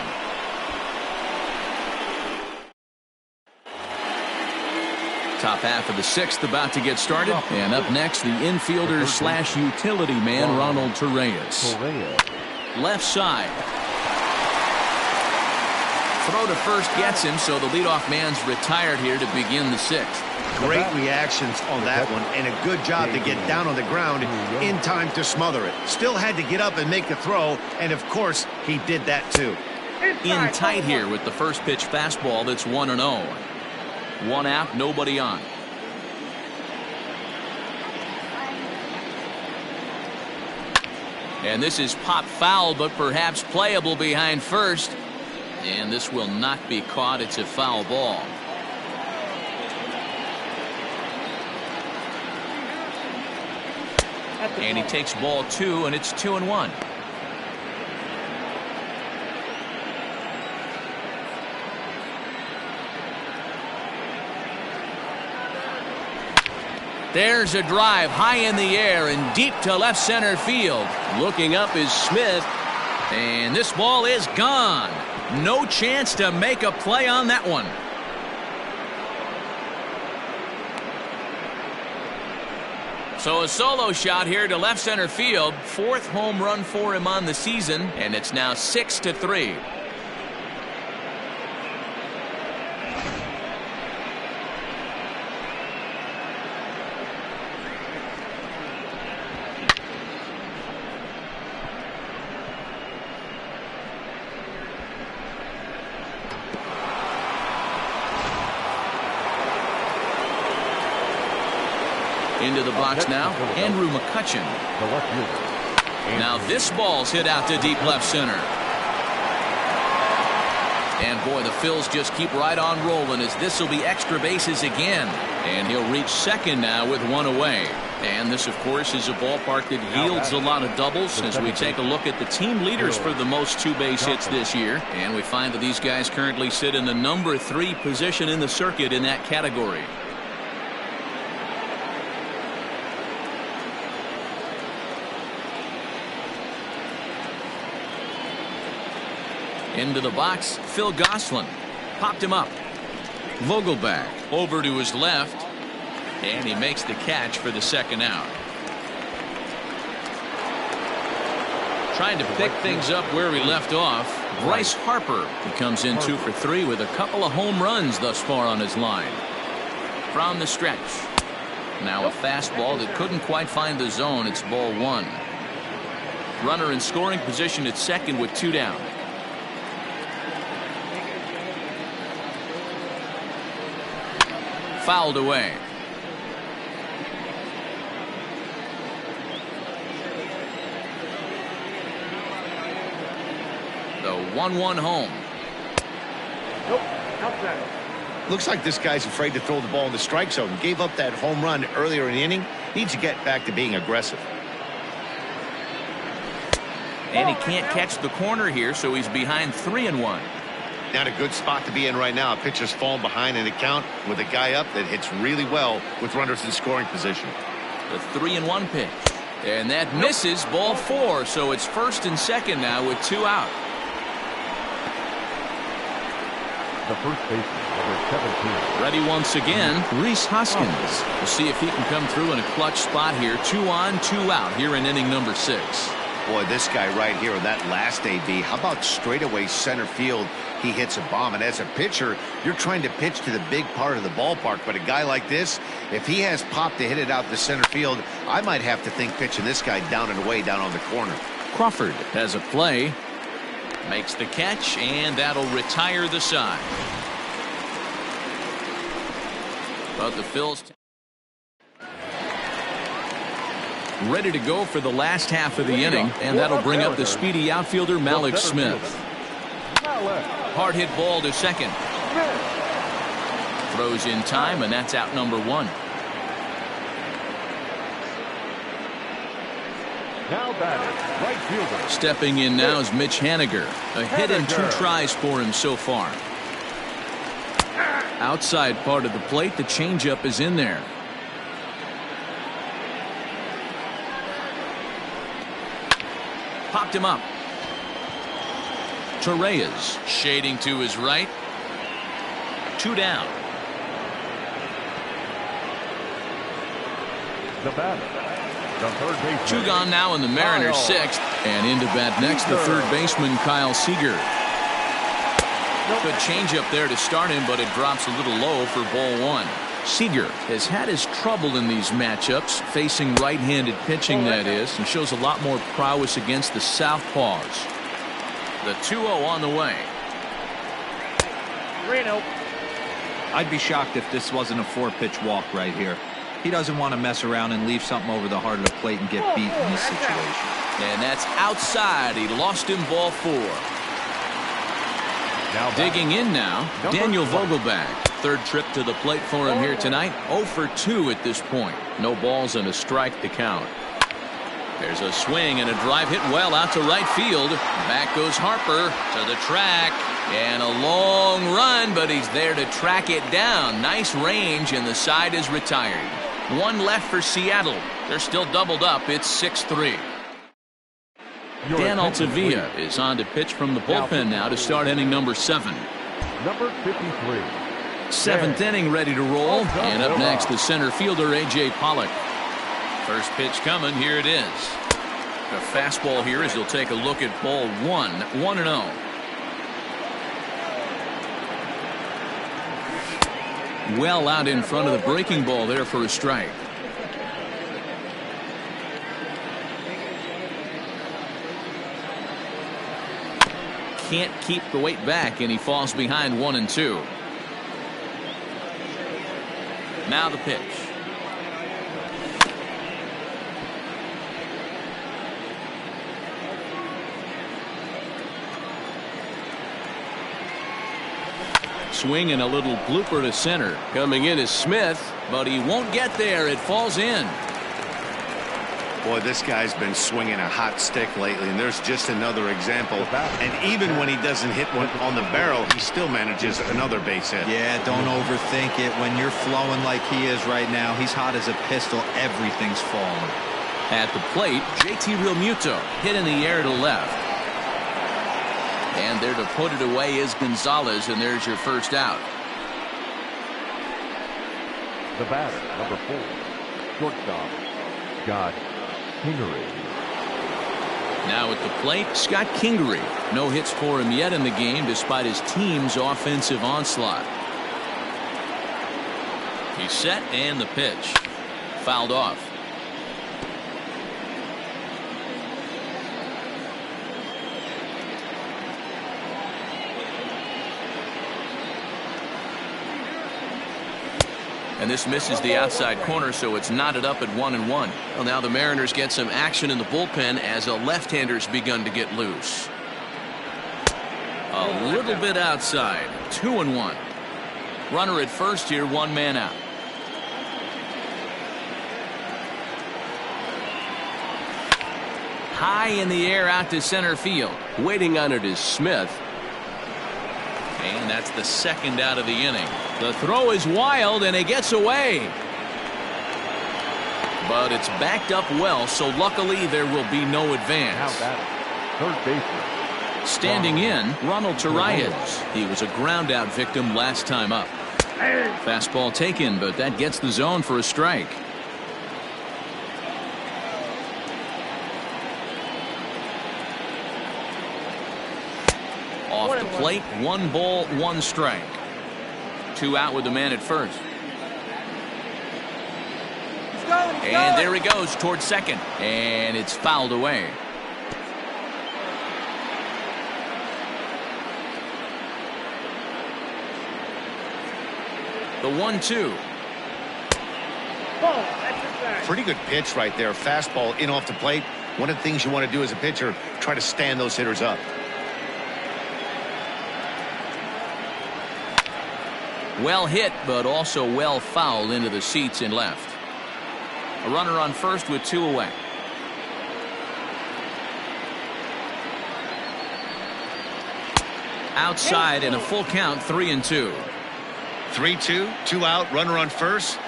Top half of the 6th about to get started. And up next, the infielder slash utility man, Ronald Torreyes. Left side. Throw to first gets him, so the leadoff man's retired here to begin the 6th. Great reactions on that one, and a good job to get down on the ground in time to smother it. Still had to get up and make a throw, and of course, he did that too. In tight here with the first pitch fastball that's 1-0. 1 out, nobody on. And this is pop foul, but perhaps playable behind first. And this will not be caught. It's a foul ball. And he takes ball 2, and it's 2-1. There's a drive high in the air and deep to left center field. Looking up is Smith. And this ball is gone. No chance to make a play on that one. So a solo shot here to left center field. 4th home run for him on the season, and it's now 6-3. Into the box now, Andrew Mccutchen. Now this ball's hit out to deep left center. And boy, the Phils just keep right on rolling as this will be extra bases again. And he'll reach second now with 1 away. And this, of course, is a ballpark that yields a lot of doubles as we take a look at the team leaders for the most 2-base hits this year. And we find that these guys currently sit in the number 3 position in the circuit in that category. Into the box, Phil Gosselin. Popped him up. Vogelback over to his left. And he makes the catch for the 2nd out. Trying to pick things up where he left off. Bryce Harper. He comes in 2 for 3 with a couple of home runs thus far on his line. From the stretch. Now a fastball that couldn't quite find the zone. It's ball 1. Runner in scoring position at second with 2 down. Fouled away. The 1-1 home. Looks like this guy's afraid to throw the ball in the strike zone. Gave up that home run earlier in the inning. Needs to get back to being aggressive. And he can't catch the corner here, so he's behind 3-1. Not a good spot to be in right now. A pitcher's falling behind in the count with a guy up that hits really well with runners in scoring position. The 3-1 pitch. And that misses, ball 4. So it's 1st and 2nd now with 2 out. The first baseman, number 17. Ready once again, Rhys Hoskins. We'll see if he can come through in a clutch spot here. 2 on, 2 out here in inning number 6. Boy, this guy right here on that last AB, how about straightaway center field? He hits a bomb, and as a pitcher, you're trying to pitch to the big part of the ballpark, but a guy like this, if he has pop to hit it out to center field, I might have to think pitching this guy down and away down on the corner. Crawford has a play, makes the catch, and that'll retire the side. But the Phils ready to go for the last half of the inning, and that'll bring up the speedy outfielder Malik Smith. Hard hit ball to second. Throws in time, and that's out number 1. Now batting, right fielder. Stepping in now is Mitch Haniger. A hit and 2 tries for him so far. Outside part of the plate, the changeup is in there. Popped him up. Torreyes shading to his right. 2 down. The batter, the third baseman. 2 gone now in the Mariners' 6th. And into bat next, the third baseman, Kyle Seager. Good changeup there to start him, but it drops a little low for ball 1. Seager has had his trouble in these matchups, facing right-handed pitching, that is, and shows a lot more prowess against the southpaws. The 2-0 on the way. I'd be shocked if this wasn't a 4-pitch walk right here. He doesn't want to mess around and leave something over the heart of the plate and get beat in this situation. And that's outside. He lost him, ball 4. Now digging in now, Daniel Vogelbach. Third trip to the plate for him here tonight. 0 for 2 at this point. No balls and a strike to count. There's a swing and a drive hit well out to right field. Back goes Harper to the track. And a long run, but he's there to track it down. Nice range, and the side is retired. 1 left for Seattle. They're still doubled up. It's 6-3. Dan Altavilla is on to pitch from the bullpen now to start inning number 7. Number 53. 7th inning ready to roll. And up next, the center fielder, A.J. Pollock. First pitch coming. Here it is. The fastball here as he'll take a look at ball 1. 1-0. Well out in front of the breaking ball there for a strike. Can't keep the weight back, and he falls behind 1-2. Now the pitch. Swing and a little blooper to center. Coming in is Smith, but he won't get there. It falls in. Boy, this guy's been swinging a hot stick lately, and there's just another example. And even when he doesn't hit one on the barrel, he still manages another base hit. Yeah, don't overthink it. When you're flowing like he is right now, he's hot as a pistol. Everything's falling. At the plate, JT Realmuto hit in the air to left. And there to put it away is Gonzalez, and there's your first out. The batter, number 4, shortstop, Scott Kingery. Now at the plate, Scott Kingery. No hits for him yet in the game, despite his team's offensive onslaught. He's set, and the pitch. Fouled off. And this misses the outside corner, so it's knotted up at 1-1. Well, now the Mariners get some action in the bullpen as a left-hander's begun to get loose. A little bit outside. 2-1. Runner at first here, 1 man out. High in the air out to center field. Waiting on it is Smith. And that's the second out of the inning. The throw is wild, and it gets away. But it's backed up well, so luckily there will be no advance. Now batting, third baseman. Standing in, Ronald Torreyes. He was a ground-out victim last time up. Fastball taken, but that gets the zone for a strike. Off the plate, 1 ball, 1 strike. 2 out with the man at first. And there he goes towards second, and it's fouled away. The 1-2. Pretty good pitch right there. Fastball in off the plate. One of the things you want to do as a pitcher, try to stand those hitters up. Well hit, but also well fouled into the seats and left. A runner on first with 2 away. Outside and a full count, 3-2. 3-2, 2 out, runner on first.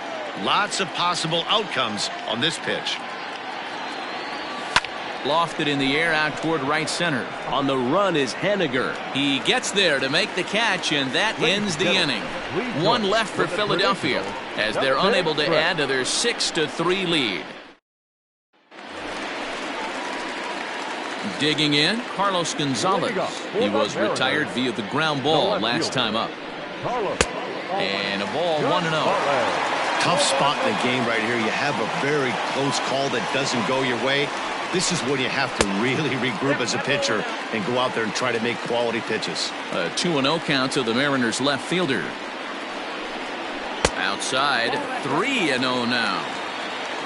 Lots of possible outcomes on this pitch. Lofted in the air out toward right center. On the run is Henniger. He gets there to make the catch, and that ends the inning. One left for Philadelphia as they're unable to add to their 6-3 lead. Digging in, Carlos Gonzalez. He was retired via the ground ball last time up. And a ball 1-0. Tough spot in the game right here. You have a very close call that doesn't go your way. This is when you have to really regroup as a pitcher and go out there and try to make quality pitches. A 2-0 count to the Mariners left fielder. Outside, 3-0 now.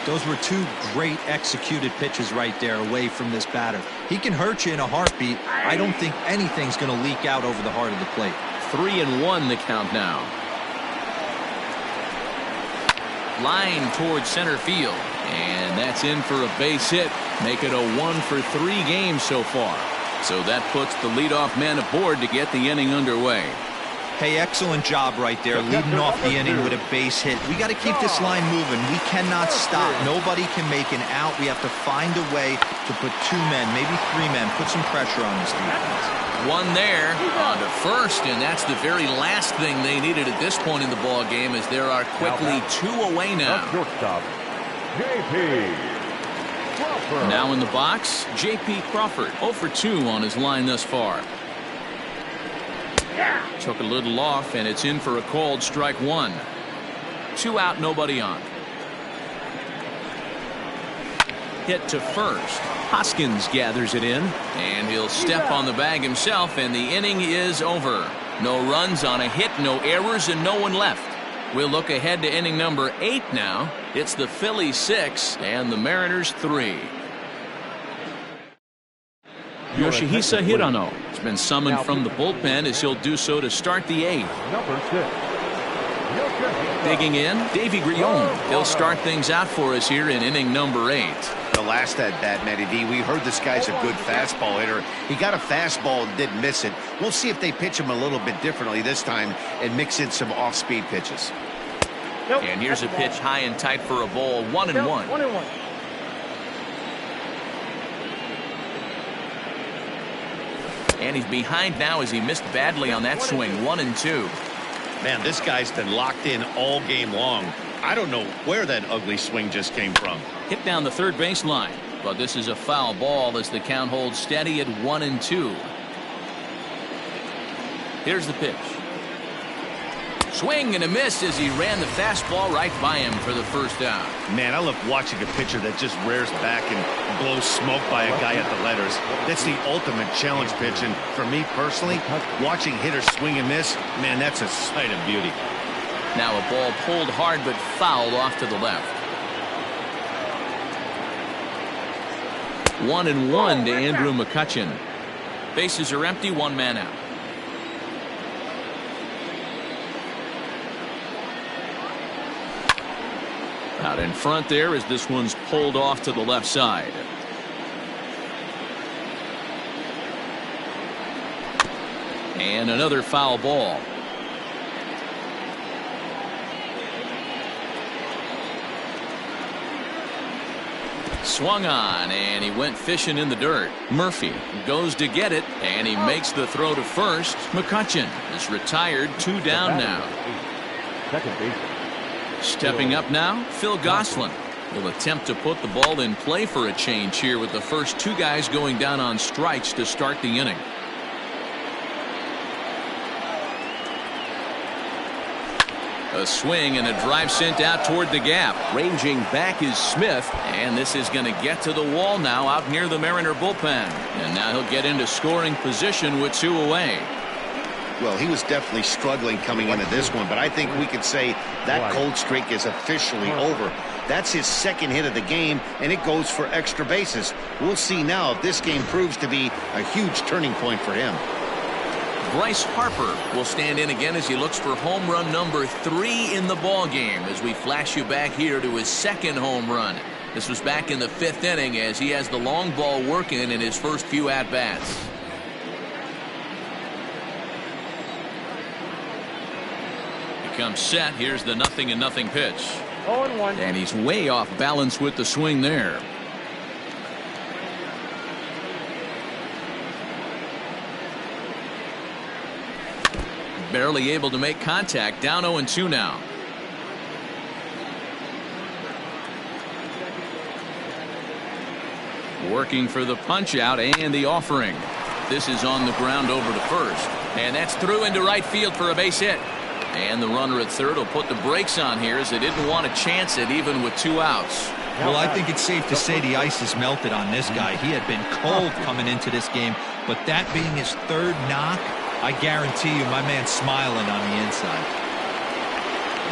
Those were two great executed pitches right there away from this batter. He can hurt you in a heartbeat. I don't think anything's going to leak out over the heart of the plate. 3-1 the count now. Line towards center field. And that's in for a base hit. Make it a 1-for-3 game so far. So that puts the leadoff man aboard to get the inning underway. Hey, excellent job right there, leading off the inning with a base hit. We got to keep this line moving. We cannot stop. Nobody can make an out. We have to find a way to put 2 men, maybe 3 men, put some pressure on this defense. One there on to first, and that's the very last thing they needed at this point in the ball game, as there are quickly 2 away now. Shortstop, J.P. Crawford. Now in the box, J.P. Crawford, 0 for 2 on his line thus far. Took a little off, and it's in for a called strike 1. 2 out, nobody on. Hit to first. Hoskins gathers it in, and he'll step on the bag himself, and the inning is over. No runs on a hit, no errors, and no one left. We'll look ahead to inning number 8 now. It's the Phillies 6 and the Mariners 3. Yoshihisa Hirano has been summoned from the bullpen, as he'll do so to start the 8th. Number 6. Digging in, Davy Grillon. He'll start things out for us here in inning number 8. The last at bat, Matty D, we heard this guy's a good fastball hitter. He got a fastball and didn't miss it. We'll see if they pitch him a little bit differently this time and mix in some off-speed pitches. And here's a pitch high and tight for a ball, 1-1. 1-1. And he's behind now as he missed badly on that swing, 1-2. Man, this guy's been locked in all game long. I don't know where that ugly swing just came from. Hit down the third baseline, but this is a foul ball as the count holds steady at 1-2. Here's the pitch. Swing and a miss as he ran the fastball right by him for the first out. Man, I love watching a pitcher that just rears back and blows smoke by a guy at the letters. That's the ultimate challenge pitch, and for me personally, watching hitters swing and miss, man, that's a sight of beauty. Now a ball pulled hard but fouled off to the left. 1-1 to Andrew Mccutchen. Bases are empty, 1 man out. Out in front there as this one's pulled off to the left side. And another foul ball. Swung on, and he went fishing in the dirt. Murphy goes to get it, and he makes the throw to first. Mccutchen is retired, 2 down now. Second base. Stepping up now, Phil Gosselin will attempt to put the ball in play for a change here, with the first 2 guys going down on strikes to start the inning. A swing and a drive sent out toward the gap. Ranging back is Smith. And this is going to get to the wall now out near the Mariner bullpen. And now he'll get into scoring position with 2 away. Well, he was definitely struggling coming into this one, but I think we could say that cold streak is officially over. That's his 2nd hit of the game, and it goes for extra bases. We'll see now if this game proves to be a huge turning point for him. Bryce Harper will stand in again as he looks for home run number 3 in the ball game, as we flash you back here to his 2nd home run. This was back in the 5th inning, as he has the long ball working in his first few at-bats. comes set. Here's the 0-0 pitch. 0-1. And he's way off balance with the swing there. Barely able to make contact. Down 0-2 now. Working for the punch out and the offering. This is on the ground over to first. And that's through into right field for a base hit. And the runner at third will put the brakes on here as they didn't want to chance it even with 2 outs. Well, I think it's safe to say the ice has melted on this guy. He had been cold coming into this game, but that being his 3rd knock, I guarantee you my man's smiling on the inside.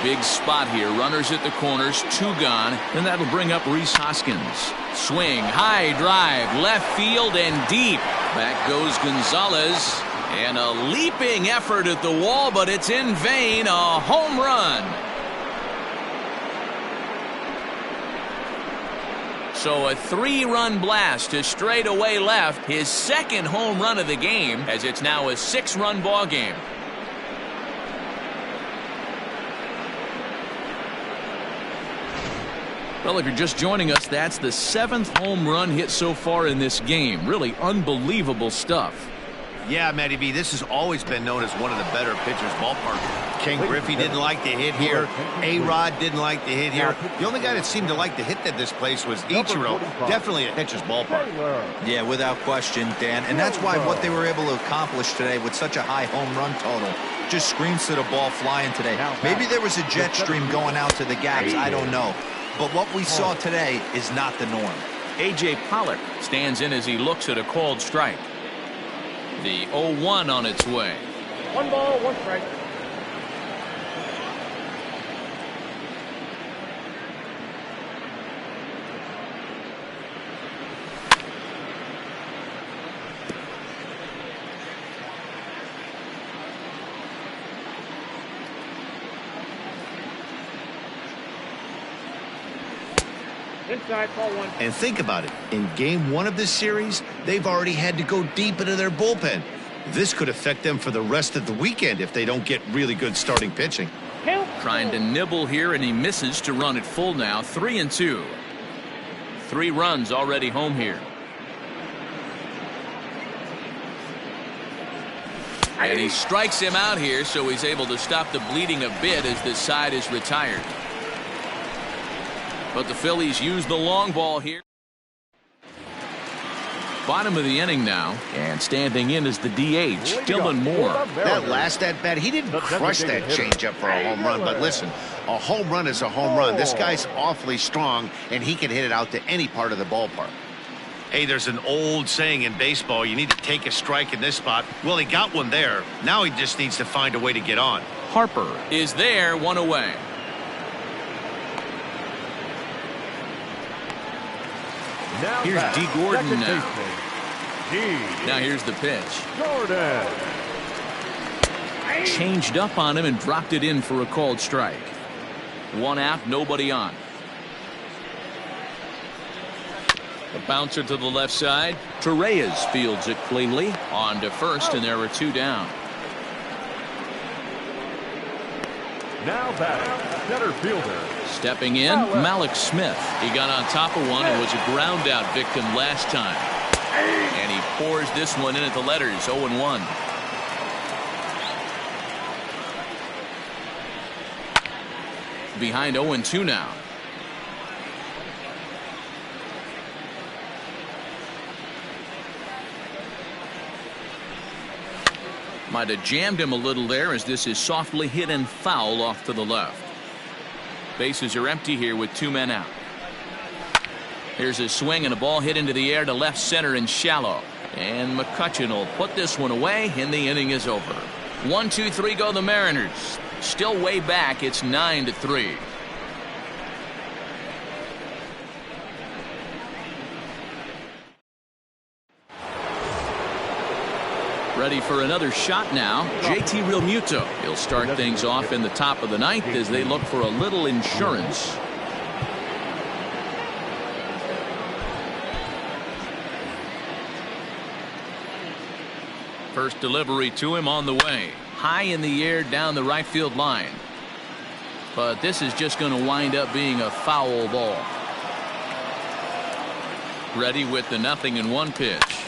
Big spot here. Runners at the corners, 2 gone, and that'll bring up Rhys Hoskins. Swing, high drive, left field and deep. Back goes Gonzalez. And a leaping effort at the wall, but it's in vain. A home run. So a 3-run blast to straightaway left. His 2nd home run of the game, as it's now a 6-run ball game. Well, if you're just joining us, that's the 7th home run hit so far in this game. Really unbelievable stuff. Yeah, Matty B, this has always been known as one of the better pitchers' ballpark. Ken Griffey didn't like to hit here. A-Rod didn't like to hit here. The only guy that seemed to like to hit at this place was Ichiro. Definitely a pitcher's ballpark. Yeah, without question, Dan. And that's why what they were able to accomplish today with such a high home run total just screams to the ball flying today. Maybe there was a jet stream going out to the gaps. I don't know. But what we saw today is not the norm. A.J. Pollock stands in as he looks at a called strike. The 0-1 on its way. 1 ball, 1 strike. Inside, ball 1. And think about it. In game 1 of this series, they've already had to go deep into their bullpen. This could affect them for the rest of the weekend if they don't get really good starting pitching. Trying to nibble here, and he misses to run it full now. 3-2. 3 runs already home here. And he strikes him out here, so he's able to stop the bleeding a bit as this side is retired. But the Phillies use the long ball here. Bottom of the inning now, and standing in is the DH, Tillman Moore. That last at-bat, he didn't crush that changeup for a home run, but listen, a home run is a home run. This guy's awfully strong, and he can hit it out to any part of the ballpark. Hey, there's an old saying in baseball, you need to take a strike in this spot. Well, he got one there. Now he just needs to find a way to get on. Harper is there, 1 away. Here's D. Gordon now. Now here's the pitch. Gordon. Changed up on him and dropped it in for a called strike. 1 out, nobody on. A bouncer to the left side. Torreyes fields it cleanly. On to first, and there are 2 down. Now batting, center fielder. Stepping in, Malik Smith. He got on top of one and was a ground out victim last time. And he pours this one in at the letters, 0-1. Behind 0-2 now. Might have jammed him a little there as this is softly hit and foul off to the left. Bases are empty here with 2 men out. Here's a swing and a ball hit into the air to left center and shallow. And Mccutchen will put this one away, and the inning is over. 1, 2, 3 go the Mariners. Still way back. It's 9-3. Ready for another shot now. JT Realmuto. He'll start things off in the top of the 9th as they look for a little insurance. First delivery to him on the way. High in the air down the right field line. but this is just going to wind up being a foul ball. Ready with the 0-1 pitch.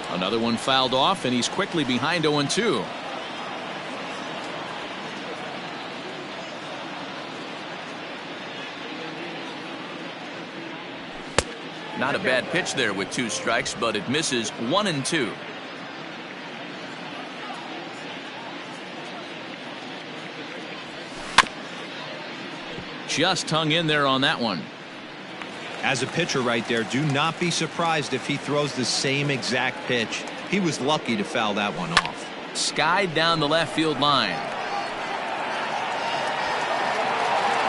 Another one fouled off, and he's quickly behind 0-2. Not a bad pitch there with 2 strikes, but it misses 1-2. Just hung in there on that one. As a pitcher right there, do not be surprised if he throws the same exact pitch. He was lucky to foul that one off. Skied down the left field line.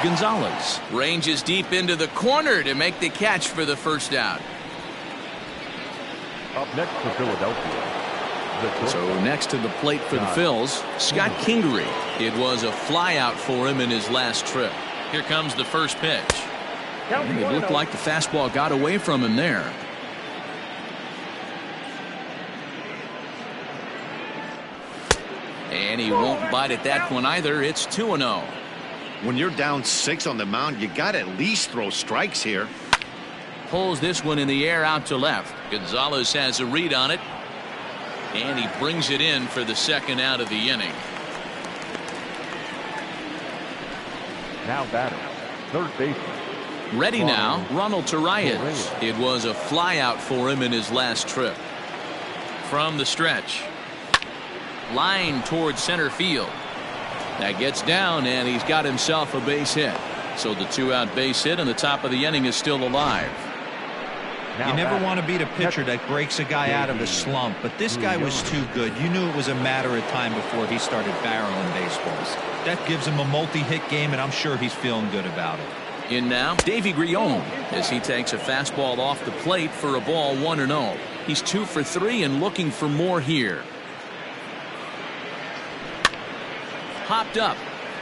Gonzalez ranges deep into the corner to make the catch for the first out. Up next for Philadelphia. So next to the plate for the Phils, Scott Kingery. It was a flyout for him in his last trip. Here comes the first pitch. And it looked like the fastball got away from him there. And he won't bite at that one either. It's 2-0. When you're down 6 on the mound, you got to at least throw strikes here. Pulls this one in the air out to left. Gonzalez has a read on it. And he brings it in for the second out of the inning. Now batting, third baseman. Ready now, Ronald Torreyes. It was a flyout for him in his last trip. From the stretch. Line towards center field. That gets down, and he's got himself a base hit. So the 2-out base hit, and the top of the inning is still alive. You never want to beat a pitcher that breaks a guy out of a slump, but this guy was too good. You knew it was a matter of time before he started barreling baseballs. That gives him a multi-hit game, and I'm sure he's feeling good about it. In now, Davy Grion, as he takes a fastball off the plate for a ball 1-0. He's 2 for 3 and looking for more here. Hopped up.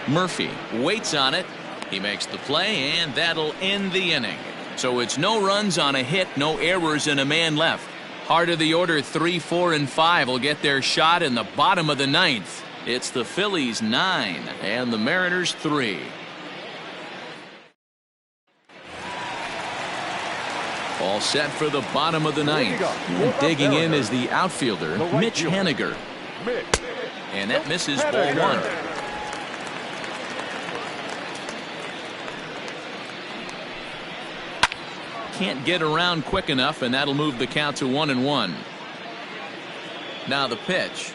Murphy waits on it. He makes the play, and that'll end the inning. So it's no runs on a hit, no errors, and a man left. Heart of the order 3, 4, and 5 will get their shot in the bottom of the 9th. It's the Phillies 9 and the Mariners 3. All set for the bottom of the 9th. And digging in is the outfielder, Mitch Haniger. And that misses ball 1. Can't get around quick enough, and that'll move the count to 1-1. Now the pitch.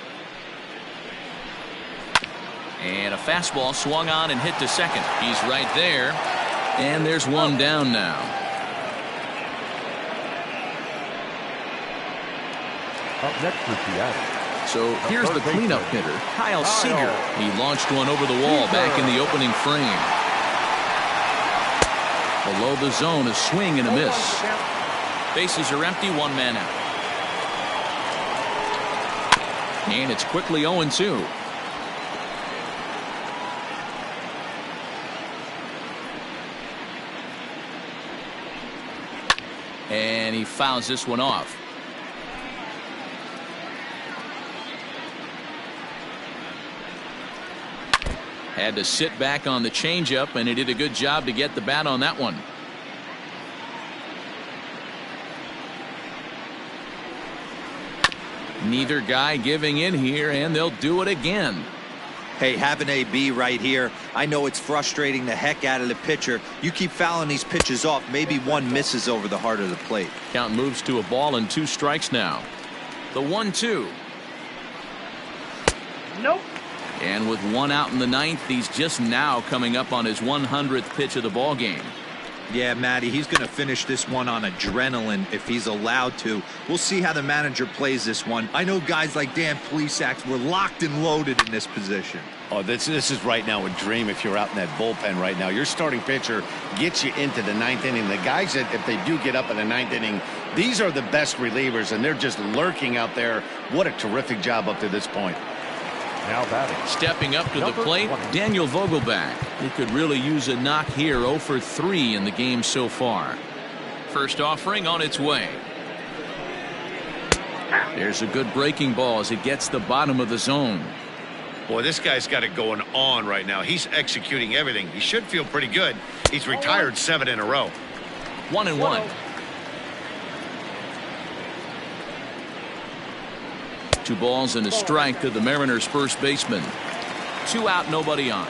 And a fastball swung on and hit to second. He's right there. And there's one down now. Up next for Seattle. So here's the cleanup hitter, Kyle Seager. He launched one over the wall back in the opening frame. Below the zone, a swing and a miss. Bases are empty, 1 man out. And it's quickly 0-2. And he fouls this one off. Had to sit back on the changeup, and he did a good job to get the bat on that one. Neither guy giving in here, and they'll do it again. Hey, have an AB right here. I know it's frustrating the heck out of the pitcher. You keep fouling these pitches off, maybe one misses over the heart of the plate. Count moves to a ball and 2 strikes now. The 1-2. Nope. And with 1 out in the 9th, he's just now coming up on his 100th pitch of the ball game. Yeah, Matty, he's going to finish this one on adrenaline if he's allowed to. We'll see how the manager plays this one. I know guys like Dan Plesac were locked and loaded in this position. Oh, this is right now a dream if you're out in that bullpen right now. Your starting pitcher gets you into the 9th inning. The guys that, if they do get up in the 9th inning, these are the best relievers, and they're just lurking out there. What a terrific job up to this point. Now batting. Stepping up to the plate, Daniel Vogelbach. He could really use a knock here. 0 for 3 in the game so far. First offering on its way. There's a good breaking ball as it gets the bottom of the zone. Boy, this guy's got it going on right now. He's executing everything. He should feel pretty good. He's retired 7 in a row. 1-1. 2 balls and a strike to the Mariners' first baseman. 2 out, nobody on.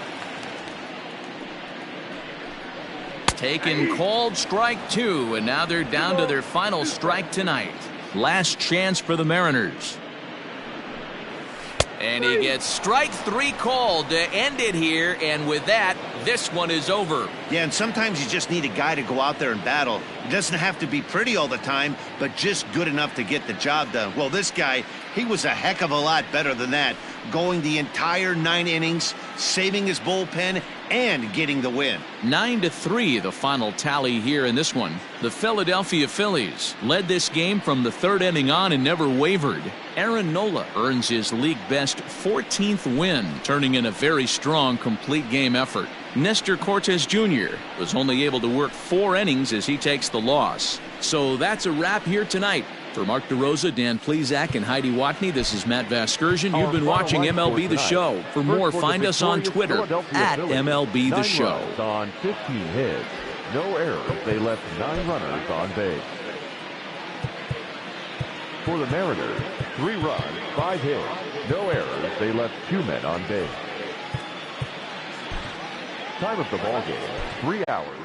Taken, called, strike 2, and now they're down to their final strike tonight. Last chance for the Mariners. And he gets strike 3 called to end it here, and with that, this one is over. Yeah, and sometimes you just need a guy to go out there and battle. It doesn't have to be pretty all the time, but just good enough to get the job done. Well, this guy, he was a heck of a lot better than that, going the entire 9 innings, saving his bullpen, and getting the win. 9-3 the final tally here in this one. The Philadelphia Phillies led this game from the 3rd inning on and never wavered. Aaron Nola earns his league best 14th win, turning in a very strong complete game effort. Nestor Cortes Jr. was only able to work 4 innings as he takes the loss. So that's a wrap here tonight. For Mark DeRosa, Dan Plezak, and Heidi Watney, this is Matt Vasgersian. You've been watching MLB The Show. For more, find us on Twitter at MLB The Show. On 15 hits, no errors. They left 9 runners on base. For the Mariners, 3 runs, 5 hits, no errors. They left 2 men on base. Time of the ball game, 3 hours.